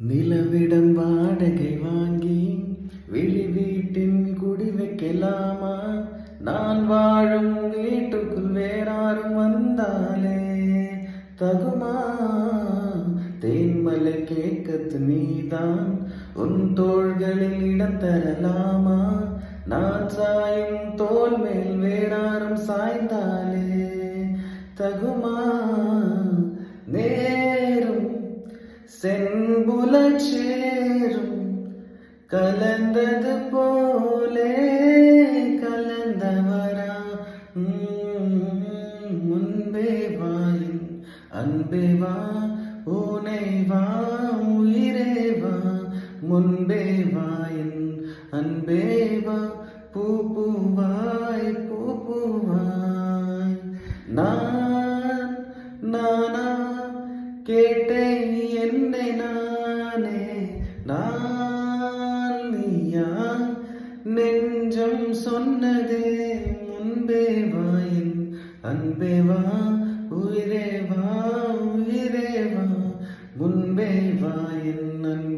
நிலவிடம் வாடகை வாங்கி வெளி வீட்டின் குடி வைக்கலாமா? நான் வாழும் வீட்டுக்குள் வேறாரும் வந்தாலே தகுமா? தேன்மலை கேட்கத்து நீதான், உன் தோள்களில் இடம் தரலாமா? நான் சாயும் தோல் மேல் வேறாரும் சாய்ந்தாலே தகுமா? நேரும் செம்புலச் சேரும் கலந்தது போலே கலந்தவரா? முன்பே வாயின் அன்பே வா, ஊனை வா உயிரே வா. முன்பே வாயின் அன்பே வா, பூ பூவாய் பூ பூவாய். நான் நானா கேட்டேன் என்னை நானே, நான் நீயா நெஞ்சம் சொன்னதே. முன்பே வாயின் அன்பே வா, உயிரே வா உயிரே வா. முன்பே வாயின் அன்பே